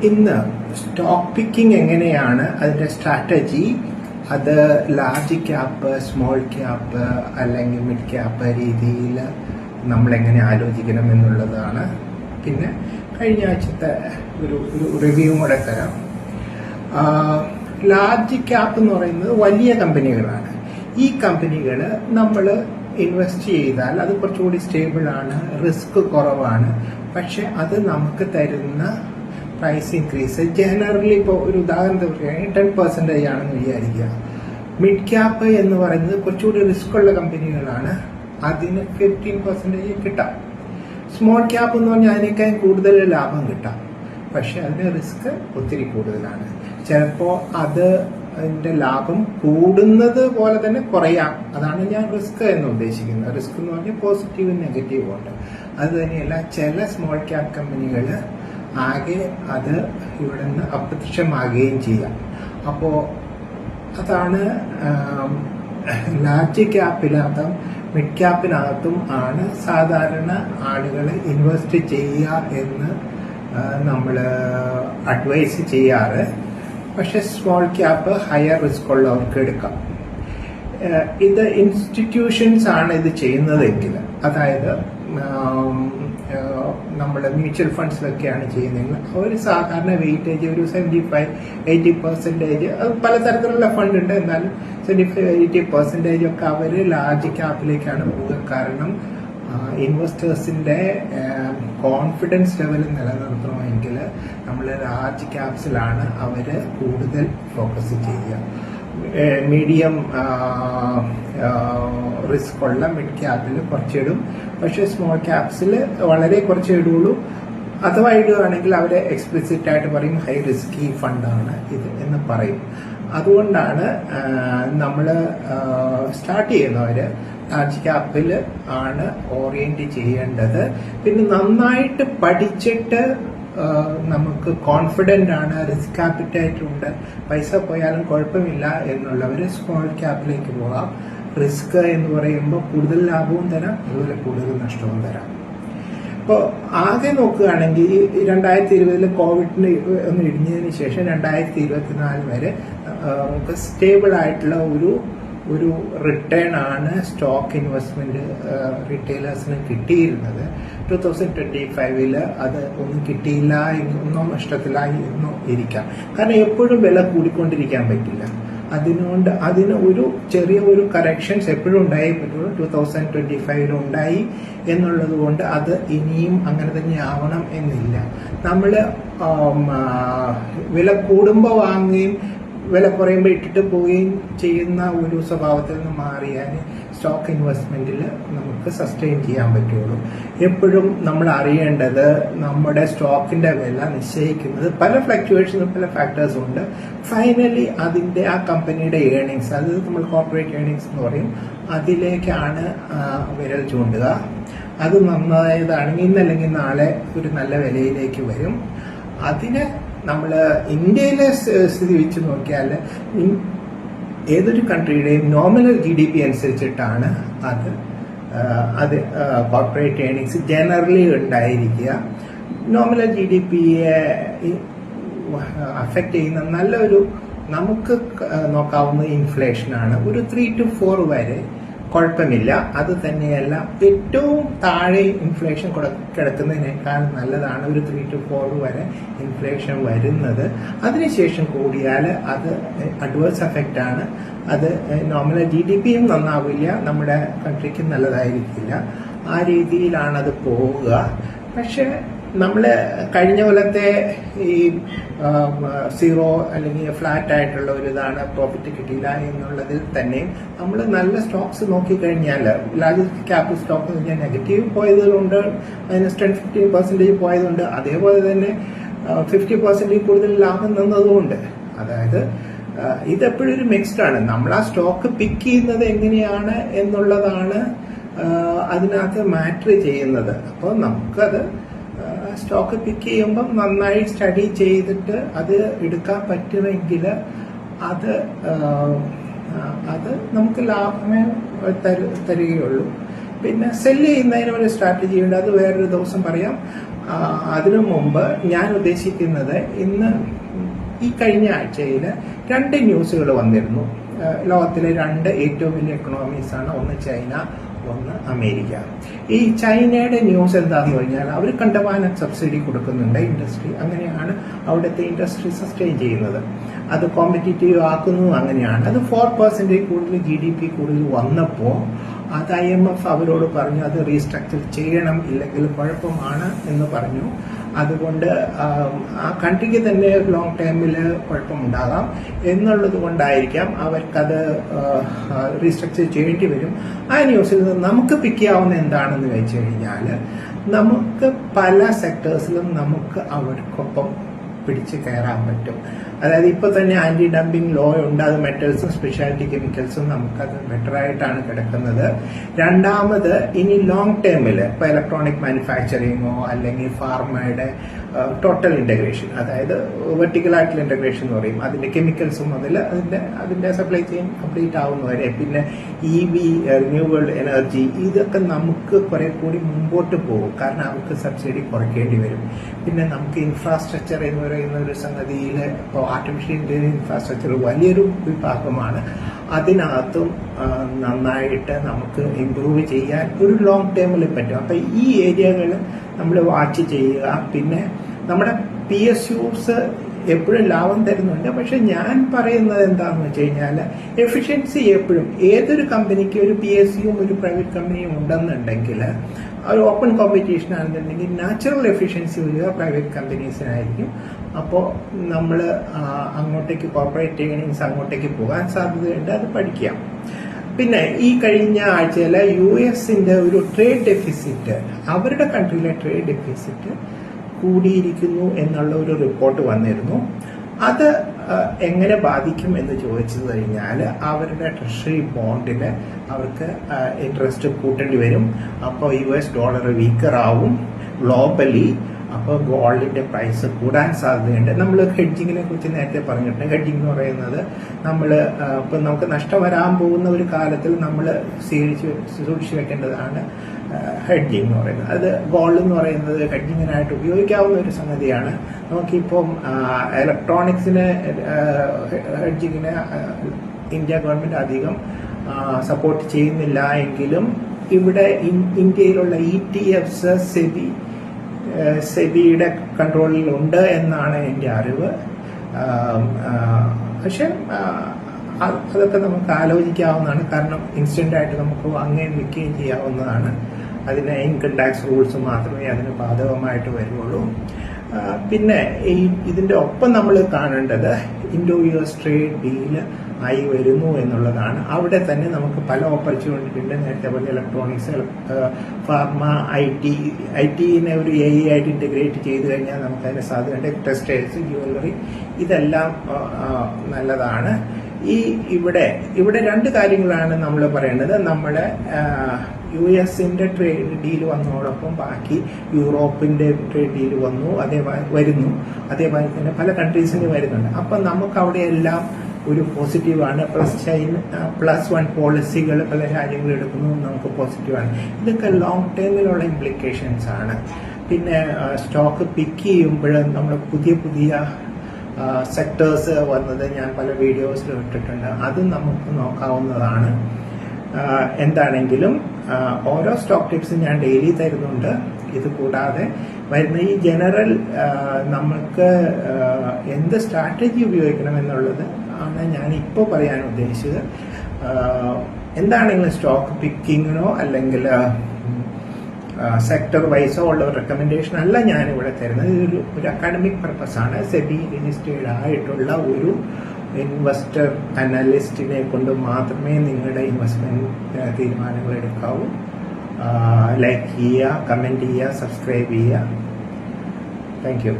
ഇന്ന് stock picking എങ്ങനെയാണ്, അതിന്റെ സ്ട്രാറ്റജി, അത് ലാർജ് ക്യാപ്പ്, സ്മോൾ ക്യാപ്പ് അല്ലെങ്കിൽ മിഡ് ക്യാപ്പ് രീതിയിൽ നമ്മൾ എങ്ങനെ ആലോചിക്കണം എന്നുള്ളതാണ്. പിന്നെ കഴിഞ്ഞ ആഴ്ചത്തെ ഒരു റിവ്യൂ കൂടെ തരാം. ലാർജ് ക്യാപ്പ് എന്ന് പറയുന്നത് വലിയ കമ്പനികളാണ്. ഈ കമ്പനികൾ നമ്മൾ ഇൻവെസ്റ്റ് ചെയ്താൽ അത് കുറച്ചുകൂടി സ്റ്റേബിൾ ആണ്, റിസ്ക് കുറവാണ്. പക്ഷെ അത് നമുക്ക് തരുന്ന പ്രൈസ് ഇൻക്രീസ് ജനറലി ഇപ്പോൾ ഒരു ഉദാഹരണത്തിന് പറയുകയാണെങ്കിൽ 10% ആണെന്ന് വിചാരിക്കുക. മിഡ് ക്യാപ്പ് എന്ന് പറയുന്നത് കുറച്ചുകൂടി റിസ്ക് ഉള്ള കമ്പനികളാണ്, അതിന് 15% കിട്ടാം. സ്മോൾ ക്യാപ്പ് എന്ന് പറഞ്ഞാൽ അതിനേക്കാൾ കൂടുതൽ ലാഭം കിട്ടാം, പക്ഷെ അതിന് റിസ്ക് ഒത്തിരി കൂടുതലാണ്. ചിലപ്പോൾ അതിന്റെ ലാഭം കൂടുന്നത് പോലെ തന്നെ കുറയാം. അതാണ് ഞാൻ റിസ്ക് എന്ന് ഉദ്ദേശിക്കുന്നത്. റിസ്ക് എന്ന് പറഞ്ഞാൽ പോസിറ്റീവും നെഗറ്റീവും ഉണ്ട്. അത് തന്നെയല്ല, ചില സ്മോൾ ക്യാപ് കമ്പനികൾ ആകെ അത് ഇവിടെ നിന്ന് അപ്രത്യക്ഷമാകുകയും ചെയ്യാം. അപ്പോൾ അതാണ് ലാർജ് ക്യാപ്പിനകത്തും മിഡ് ക്യാപ്പിനകത്തും ആണ് സാധാരണ ആളുകൾ ഇൻവെസ്റ്റ് ചെയ്യുക എന്ന് നമ്മൾ അഡ്വൈസ് ചെയ്യാറ്. പക്ഷെ സ്മോൾ ക്യാപ്പ് ഹയർ റിസ്ക് ഉള്ളവർക്ക് എടുക്കാം. ഇത് ഇൻസ്റ്റിറ്റ്യൂഷൻസ് ആണ് ഇത് ചെയ്യുന്നതെങ്കിൽ, അതായത് നമ്മൾ മ്യൂച്വൽ ഫണ്ട്സിലൊക്കെയാണ് ചെയ്യുന്നതെങ്കിൽ അവർ സാധാരണ വെയിറ്റേജ് ഒരു 75-80% അത് പലതരത്തിലുള്ള ഫണ്ട് ഉണ്ട്. എന്നാലും 75-80% ഒക്കെ അവർ ലാർജ് ക്യാപ്പിലേക്കാണ് പോവുക. കാരണം ഇൻവെസ്റ്റേഴ്സിന്റെ കോൺഫിഡൻസ് ലെവൽ നിലനിർത്തണമെങ്കിൽ നമ്മൾ ലാർജ് ക്യാപ്സിലാണ് അവർ കൂടുതൽ ഫോക്കസ് ചെയ്യുക. മീഡിയം റിസ്ക് ഉള്ള മിഡ് ക്യാപ്പിൽ കുറച്ചിടും, പക്ഷെ സ്മോൾ ക്യാപ്സിൽ വളരെ കുറച്ചേ ഇടുള്ളൂ. അഥവാ ഇടുകയാണെങ്കിൽ അവരെ എക്സ്പ്ലിസിറ്റ് ആയിട്ട് പറയും ഹൈ റിസ്കി ഫണ്ടാണ് ഇത് എന്ന് പറയും. അതുകൊണ്ടാണ് നമ്മൾ സ്റ്റാർട്ട് ചെയ്യുന്നവര് ലാർജ് ക്യാപ്പിൽ ആണ് ഓറിയന്റ് ചെയ്യേണ്ടത്. പിന്നെ നന്നായിട്ട് പഠിച്ചിട്ട് നമുക്ക് കോൺഫിഡന്റ് ആണ്, റിസ്ക് ആപ്പിറ്റൈറ്റ് ഉണ്ട്, പൈസ പോയാലും കുഴപ്പമില്ല എന്നുള്ളവർ സ്മോൾ ക്യാപ്പിലേക്ക് പോകാം. റിസ്ക് എന്ന് പറയുമ്പോൾ കൂടുതൽ ലാഭവും തരാം, അതുപോലെ കൂടുതൽ നഷ്ടവും തരാം. ഇപ്പോൾ ആകെ നോക്കുകയാണെങ്കിൽ 2020 കോവിഡിന് ഒന്ന് ഇടിഞ്ഞതിന് ശേഷം 2024 വരെ നമുക്ക് സ്റ്റേബിൾ ആയിട്ടുള്ള ഒരു റിട്ടേൺ ആണ് സ്റ്റോക്ക് ഇൻവെസ്റ്റ്മെന്റ് റീറ്റെയിലേഴ്സിന് കിട്ടിയിരുന്നത്. 2025 അത് ഒന്നും കിട്ടിയില്ല എന്നോ നഷ്ടത്തിലായി എന്നോ ഇരിക്കാം. കാരണം എപ്പോഴും വില കൂടിക്കൊണ്ടിരിക്കാൻ പറ്റില്ല. അതിന് ഒരു ചെറിയ ഒരു കറക്ഷൻസ് എപ്പോഴും ഉണ്ടായേ പറ്റുള്ളൂ. 2025 ഉണ്ടായി എന്നുള്ളത് കൊണ്ട് അത് ഇനിയും അങ്ങനെ തന്നെ ആവണം എന്നില്ല. നമ്മൾ വില കൂടുമ്പോൾ വാങ്ങുകയും വില കുറയുമ്പോൾ ഇട്ടിട്ട് പോവുകയും ചെയ്യുന്ന ഒരു സ്വഭാവത്തിൽ നിന്ന് മാറിയാൽ സ്റ്റോക്ക് ഇൻവെസ്റ്റ്മെന്റിൽ നമുക്ക് സസ്റ്റെയിൻ ചെയ്യാൻ പറ്റുള്ളൂ. എപ്പോഴും നമ്മൾ അറിയേണ്ടത് നമ്മുടെ സ്റ്റോക്കിന്റെ വില നിശ്ചയിക്കുന്നത് പല ഫ്ലക്ച്വേഷനും പല ഫാക്ടേഴ്സും ഉണ്ട്. ഫൈനലി അതിന്റെ ആ കമ്പനിയുടെ ഏർണിങ്സ്, അത് നമ്മൾ കോർപ്പറേറ്റ് ഏർണിങ്സ് എന്ന് പറയും, അതിലേക്കാണ് വിരൽ ചൂണ്ടുക. അത് നന്നായതാണെങ്കിൽ ഇന്നല്ലെങ്കിൽ നാളെ ഒരു നല്ല വിലയിലേക്ക് വരും. അതിന് നമ്മൾ ഇന്ത്യയിലെ സ്ഥിതി വെച്ച് നോക്കിയാൽ ഏതൊരു കൺട്രിയുടെയും നോമിനൽ GDP അനുസരിച്ചിട്ടാണ് അത് കോർപ്പറേറ്റ് ഏർണിങ്സ് ജനറലി ഉണ്ടായിരിക്കുക. നോമിനൽ GDPയെ അഫക്റ്റ് ചെയ്യുന്ന നല്ലൊരു നമുക്ക് നോക്കാവുന്ന ഇൻഫ്ലേഷനാണ്. ഒരു 3 to 4 വരെ കുഴപ്പമില്ല. അത് തന്നെയല്ല, ഏറ്റവും താഴെ ഇൻഫ്ലേഷൻ കിടക്കുന്നതിനേക്കാൾ നല്ലതാണ് ഒരു 3 to 4 വരെ ഇൻഫ്ലേഷൻ വരുന്നത്. അതിനുശേഷം കൂടിയാൽ അത് അഡ്വേഴ്സ് എഫക്റ്റ് ആണ്. അത് നോമിനൽ GDPയും നന്നാവില്ല, നമ്മുടെ കൺട്രിക്കും നല്ലതായിരിക്കില്ല. ആ രീതിയിലാണ് അത് പോവുക. പക്ഷെ നമ്മൾ കഴിഞ്ഞ കൊല്ലത്തെ ഈ സീറോ അല്ലെങ്കിൽ ഫ്ലാറ്റ് ആയിട്ടുള്ള ഒരു ഇതാണ്, പ്രോഫിറ്റ് കിട്ടിയില്ല എന്നുള്ളതിൽ തന്നെ നമ്മൾ നല്ല സ്റ്റോക്സ് നോക്കിക്കഴിഞ്ഞാൽ ലാർജ് ക്യാപിറ്റൽ സ്റ്റോക്ക് നെഗറ്റീവ് പോയതുകൊണ്ട് -10-15% പോയതുണ്ട്. അതേപോലെ തന്നെ 50% കൂടുതൽ ലാഭം തന്നതുകൊണ്ട്. അതായത് ഇതെപ്പോഴും ഒരു മിക്സ്ഡ് ആണ്. നമ്മൾ ആ സ്റ്റോക്ക് പിക്ക് ചെയ്യുന്നത് എങ്ങനെയാണ് എന്നുള്ളതാണ് അതിനകത്ത് മാറ്റർ ചെയ്യുന്നത്. അപ്പോൾ നമുക്കത് സ്റ്റോക്ക് പിക്ക് ചെയ്യുമ്പം നന്നായി സ്റ്റഡി ചെയ്തിട്ട് അത് എടുക്കാൻ പറ്റുമെങ്കിൽ അത് നമുക്ക് ലാഭമേ തരികയുള്ളൂ. പിന്നെ സെല്ല് ചെയ്യുന്നതിന് ഒരു സ്ട്രാറ്റജി ഉണ്ട്, അത് വേറൊരു ദിവസം പറയാം. അതിനു മുമ്പ് ഞാൻ ഉദ്ദേശിക്കുന്നത് ഇന്ന് ഈ കഴിഞ്ഞ ആഴ്ചയിൽ 2 ന്യൂസുകൾ വന്നിരുന്നു. ലോകത്തിലെ 2 ഏറ്റവും വലിയ എക്കണോമീസ് ആണ്, ഒന്ന് ചൈന, ഒന്ന് അമേരിക്ക. ഈ ചൈനയുടെ ന്യൂസ് എന്താണെന്ന് പറഞ്ഞാൽ അവർ കണ്ടമാനം സബ്സിഡി കൊടുക്കുന്നുണ്ട് ഇൻഡസ്ട്രി, അങ്ങനെയാണ് അവിടുത്തെ ഇൻഡസ്ട്രി സസ്റ്റെയിൻ ചെയ്യുന്നത്. അത് കോമ്പറ്റീറ്റീവ് ആക്കുന്നതും അങ്ങനെയാണ്. അത് 4% കൂടുതൽ GDP കൂടുതൽ വന്നപ്പോൾ അത് IMF അവരോട് പറഞ്ഞു അത് റീസ്ട്രക്ചർ ചെയ്യണം, ഇല്ലെങ്കിൽ കുഴപ്പമാണ് എന്ന് പറഞ്ഞു. അതുകൊണ്ട് ആ കൺട്രിക്ക് തന്നെ ലോങ് ടൈമിൽ കുഴപ്പമുണ്ടാകാം എന്നുള്ളത് കൊണ്ടായിരിക്കാം അവർക്കത് റീസ്ട്രക്ചർ ചെയ്യേണ്ടി വരും. ആ ന്യൂസിൽ നിന്ന് നമുക്ക് പിക്ക് ചെയ്യാവുന്ന എന്താണെന്ന് വെച്ച് കഴിഞ്ഞാൽ നമുക്ക് പല സെക്ടേഴ്സിലും നമുക്ക് അവർക്കൊപ്പം പിടിച്ച് കയറാൻ പറ്റും. അതായത് ഇപ്പൊ തന്നെ ആന്റി ഡംപിംഗ് ലോ ഉണ്ട്, അത് മെറ്റൽസും സ്പെഷ്യാലിറ്റി കെമിക്കൽസും നമുക്കത് ബെറ്റർ ആയിട്ടാണ് കിടക്കുന്നത്. രണ്ടാമത് ഇനി ലോങ് ടേമിൽ ഇപ്പൊ ഇലക്ട്രോണിക് മാനുഫാക്ചറിങ്ങോ അല്ലെങ്കിൽ ഫാർമയുടെ ടോട്ടൽ ഇന്റഗ്രേഷൻ, അതായത് വെർട്ടിക്കൽ ആയിട്ടുള്ള ഇന്റഗ്രേഷൻ എന്ന് പറയും, അതിന്റെ കെമിക്കൽസും മുതൽ അതിന്റെ സപ്ലൈ ചെയിൻ കംപ്ലീറ്റ് ആവുന്നവരെ, പിന്നെ EV റിന്യൂവബിൾ എനർജി, ഇതൊക്കെ നമുക്ക് കുറെ കൂടി മുമ്പോട്ട് പോകും. കാരണം അവർക്ക് സബ്സിഡി കുറയ്ക്കേണ്ടി വരും. പിന്നെ നമുക്ക് ഇൻഫ്രാസ്ട്രക്ചർ എന്ന് പറയുന്ന ഒരു സംഗതിയിൽ ഇപ്പോൾ ആർട്ടിഫിഷ്യൽ ഇന്റലിജൻസ് ഇൻഫ്രാസ്ട്രക്ചർ വലിയൊരു വിഭാഗമാണ്. അതിനകത്തും നന്നായിട്ട് നമുക്ക് ഇംപ്രൂവ് ചെയ്യാൻ ഒരു ലോങ് ടേമിൽ പറ്റും. അപ്പൊ ഈ ഏരിയകൾ നമ്മൾ വാച്ച് ചെയ്യുക. പിന്നെ നമ്മുടെ PSUs എപ്പോഴും ലാഭം തരുന്നുണ്ട്. പക്ഷെ ഞാൻ പറയുന്നത് എന്താണെന്ന് വെച്ച് കഴിഞ്ഞാൽ എഫിഷ്യൻസി എപ്പോഴും ഏതൊരു കമ്പനിക്ക് ഒരു PSUവും ഒരു പ്രൈവറ്റ് കമ്പനിയും ഉണ്ടെന്നുണ്ടെങ്കിൽ ഒരു ഓപ്പൺ കോമ്പറ്റീഷൻ ആണെന്നുണ്ടെങ്കിൽ നാച്ചുറൽ എഫിഷ്യൻസി വരിക പ്രൈവറ്റ് കമ്പനീസിനായിരിക്കും. അപ്പോൾ നമ്മൾ അങ്ങോട്ടേക്ക് കോർപ്പറേറ്റ് ഏർണിങ്സ് അങ്ങോട്ടേക്ക് പോകാൻ സാധ്യതയുണ്ട്. അത് പഠിക്കാം. പിന്നെ ഈ കഴിഞ്ഞ ആഴ്ചയിൽ US-ന്റെ ഒരു ട്രേഡ് ഡെഫിസിറ്റ്, അവരുടെ കൺട്രിയിലെ ട്രേഡ് ഡെഫിസിറ്റ് കൂടിയിരിക്കുന്നു എന്നുള്ള ഒരു റിപ്പോർട്ട് വന്നിരുന്നു. അത് എങ്ങനെ ബാധിക്കും എന്ന് ചോദിച്ചു കഴിഞ്ഞാൽ അവരുടെ ട്രഷറി ബോണ്ടിൽ അവർക്ക് ഇൻട്രസ്റ്റ് കൂട്ടേണ്ടി വരും. അപ്പോൾ US ഡോളർ വീക്കർ ആവും ഗ്ലോബലി. അപ്പോൾ ഗോൾഡിന്റെ പ്രൈസ് കൂടാൻ സാധ്യതയുണ്ട്. നമ്മൾ ഹെഡ്ജിങ്ങിനെ കുറിച്ച് നേരത്തെ പറഞ്ഞിട്ടുണ്ട്. ഹെഡ്ജിങ് എന്ന് പറയുന്നത് നമ്മൾ ഇപ്പം നമുക്ക് നഷ്ടം വരാൻ പോകുന്ന ഒരു കാലത്തിൽ നമ്മൾ സൂക്ഷിച്ചു വെക്കേണ്ടതാണ് ഹെഡ്ജിങ് എന്ന് പറയുന്നത്. അത് ഗോൾഡ് എന്ന് പറയുന്നത് ഹെഡ്ജിങ്ങിനായിട്ട് ഉപയോഗിക്കാവുന്ന ഒരു സംഗതിയാണ്. നമുക്കിപ്പം ഇലക്ട്രോണിക്സിന് ഹെഡ്ജിങ്ങിന് ഇന്ത്യ ഗവൺമെന്റ് അധികം സപ്പോർട്ട് ചെയ്യുന്നില്ല എങ്കിലും ഇവിടെ ഇന്ത്യയിലുള്ള ETFs സെബിയുടെ കൺട്രോളിൽ ഉണ്ട് എന്നാണ് എൻ്റെ അറിവ്. പക്ഷെ അതൊക്കെ നമുക്ക് ആലോചിക്കാവുന്നതാണ്. കാരണം ഇൻസ്റ്റന്റ് ആയിട്ട് നമുക്ക് വാങ്ങുകയും വിൽക്കുകയും ചെയ്യാവുന്നതാണ്. അതിന് ഇൻകം ടാക്സ് റൂൾസ് മാത്രമേ അതിന് ബാധകമായിട്ട് വരുള്ളൂ. പിന്നെ ഇതിന്റെ ഒപ്പം നമ്മൾ കാണേണ്ടത് INDO-US ട്രേഡ് ഡീൽ ആയി വരുന്നു എന്നുള്ളതാണ്. അവിടെ തന്നെ നമുക്ക് പല ഓപ്പർച്യൂണിറ്റി ഉണ്ട്. നേരത്തെ പറഞ്ഞ ഇലക്ട്രോണിക്സ്, ഫാർമ, IT-നെ ഒരു AI ആയിട്ട് ഇന്റഗ്രേറ്റ് ചെയ്ത് കഴിഞ്ഞാൽ നമുക്ക് അതിന് സാധ്യതയുണ്ട്. ടെക്സ്റ്റൈൽസ്, ജ്വല്ലറി, ഇതെല്ലാം നല്ലതാണ്. ഇവിടെ 2 കാര്യങ്ങളാണ് നമ്മൾ പറയേണ്ടത്. നമ്മുടെ US-ന്റെ ട്രേഡ് ഡീൽ വന്നതോടൊപ്പം ബാക്കി യൂറോപ്പിന്റെ ട്രേഡ് ഡീൽ വരുന്നു. അതേപോലെ തന്നെ പല കൺട്രീസിന് വരുന്നുണ്ട്. അപ്പൊ നമുക്ക് അവിടെയെല്ലാം ഒരു പോസിറ്റീവാണ്. +1 പോളിസികൾ പല രാജ്യങ്ങൾ എടുക്കുന്നു, നമുക്ക് പോസിറ്റീവാണ്. ഇതൊക്കെ ലോങ് ടേമിലുള്ള ഇംപ്ലിക്കേഷൻസ് ആണ്. പിന്നെ സ്റ്റോക്ക് പിക്ക് ചെയ്യുമ്പോൾ നമ്മൾ പുതിയ സെക്ടേഴ്സ് വന്നത് ഞാൻ പല വീഡിയോസിൽ ഇട്ടിട്ടുണ്ട്. അത് നമുക്ക് നോക്കാവുന്നതാണ്. എന്താണെങ്കിലും ഓരോ സ്റ്റോക്ക് ടിപ്സും ഞാൻ ഡെയിലി തരുന്നുണ്ട്. ഇത് കൂടാതെ വരുന്ന ഈ ജനറൽ നമുക്ക് എന്ത് സ്ട്രാറ്റജി ഉപയോഗിക്കണം എന്നുള്ളത് ആണ് ഞാൻ ഇപ്പോൾ പറയാൻ ഉദ്ദേശിച്ചത്. എന്താണെങ്കിലും സ്റ്റോക്ക് പിക്കിങ്ങിനോ അല്ലെങ്കിൽ സെക്ടർ വൈസോ ഉള്ള റെക്കമെൻഡേഷൻ അല്ല ഞാനിവിടെ തരുന്നത്. ഒരു അക്കാഡമിക് പർപ്പസാണ്. സെബി രജിസ്റ്റേർഡ് ആയിട്ടുള്ള ഒരു ഇൻവെസ്റ്റർ അനലിസ്റ്റിനെ കൊണ്ട് മാത്രമേ നിങ്ങളുടെ ഇൻവെസ്റ്റ്മെന്റ് തീരുമാനങ്ങൾ എടുക്കാവൂ. ലൈക്ക് ചെയ്യുക, കമന്റ് ചെയ്യുക, സബ്സ്ക്രൈബ് ചെയ്യുക. Thank you.